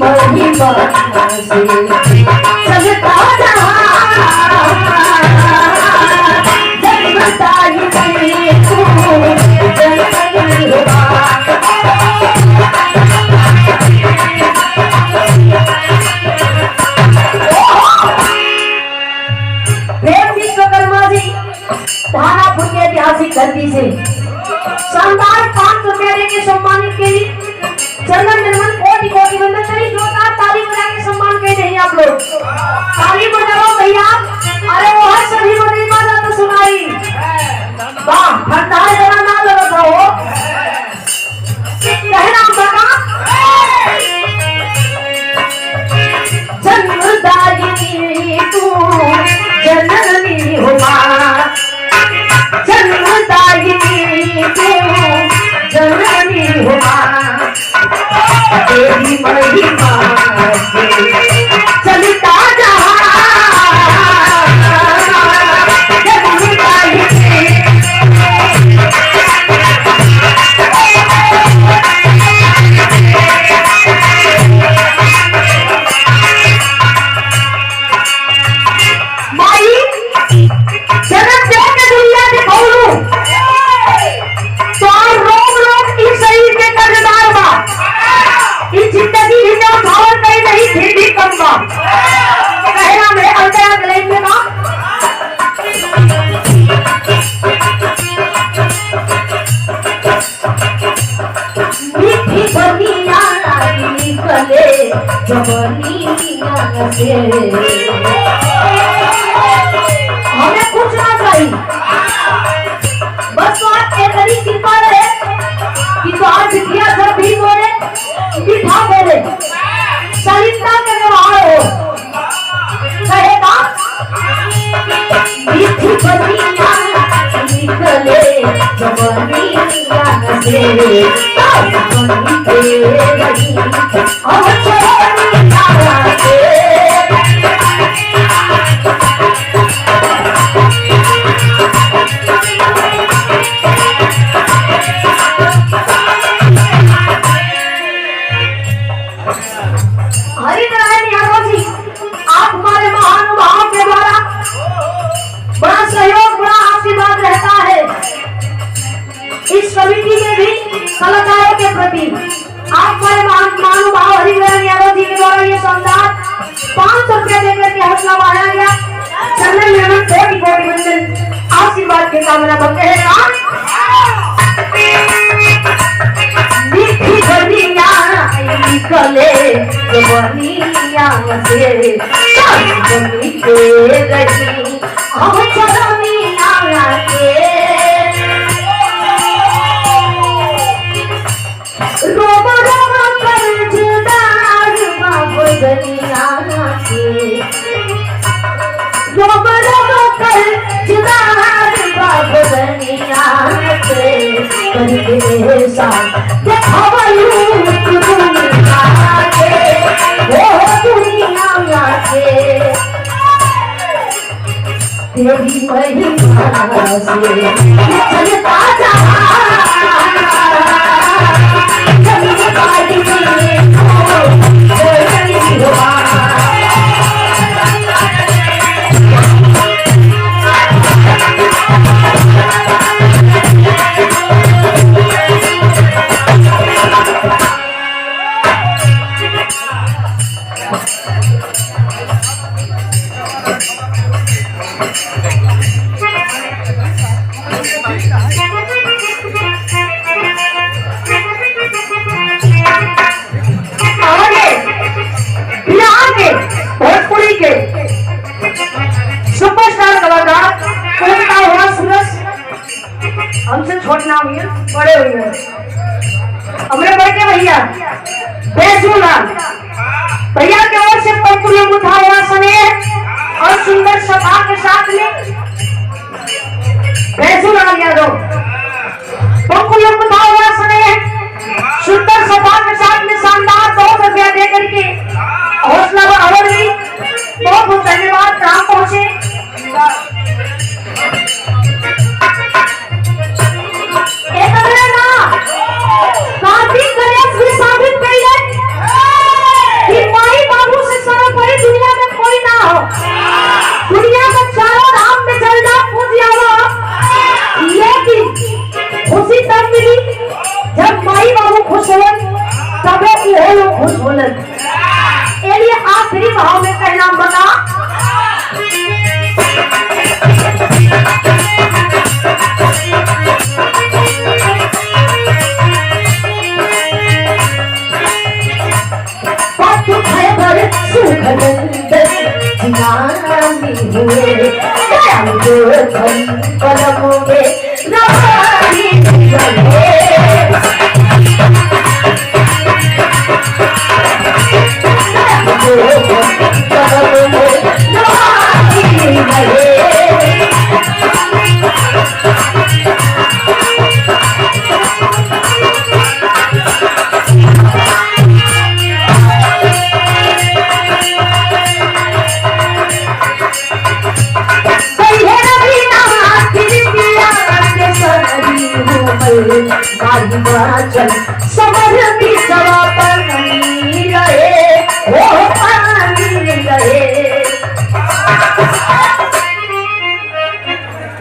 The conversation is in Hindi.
महिमा से चलता जगता ही नहीं तू जननी होगा। विश्वकर्मा जी धारापुर के ऐतिहासिक धरती से शानदार 500 रुपये के सम्मानित के लिए चंदन निर्मल कोटि कोटि वंदन करी। जोरदार ताली बजा के सम्मान कह रहे हैं आप लोग। ताली बजाओ भैया। अरे वो है सभी बड़ी माला तो सुनाई वाह भंडार जरा ना लगा हो कहना बता जन्मदायिनी तू जननी हो मां जन्मदायिनी तू जननी हो मां तेरी महिमा से चलता हमें कुछ ना चाहिए बस तो आप ऐसी कृपा रहे कि तो आज दिया सब भी बोले बिठा बोले सलिता के व्यवहार हो कहेगा मीठी बनिया निकले जवानिया से बनी के रही और छोड़ी तारा के हरिनारायण यादव जी आप हमारे महानुभावों के द्वारा बड़ा सहयोग बड़ा आशीर्वाद रहता है इस कमेटी में भी कलाकारों के प्रति। आप हमारे महानुभाव हरिनारायण यादव जी के द्वारा ये शानदार 500 रुपये देकर के हौसला बढ़ाया गया। चंदन निर्मल कोटि कोटि वंदन आशीर्वाद के कामना करते हैं। मीठी बनिया निकले बनिया से बनी के रही हम चरनिया के रोमा रोमा कर जुदार बाबू दुनिया के रोमा रोमा कर जुदार बाबू दुनिया से करके साथ देखवलू दुनिया के वो दुनिया के तेरी महिमा से चलता सुपरस्टार कलाकार हुआ सूरज हमसे छोटना हुई है बड़े हुए हैं हमें बड़े भैया बैजूलाल भैया के ओर से पपुलम उठा हुआ स्नेह और सुंदर सभा के साथ में बैजूलाल यादव पपुलम उठा हुआ स्नेह सुंदर सभा के साथ में शानदार 200 रुपया देकर के हौसला बढ़ावर दी। बहुत बहुत धन्यवाद। कहाँ पहुंचे कार्तिक गणेश भी साबित करिए कि जब माई बाबू खुश होलन तबे वो लोग खुश होलन। ये लिए आखिरी भाव में कहना बता हुए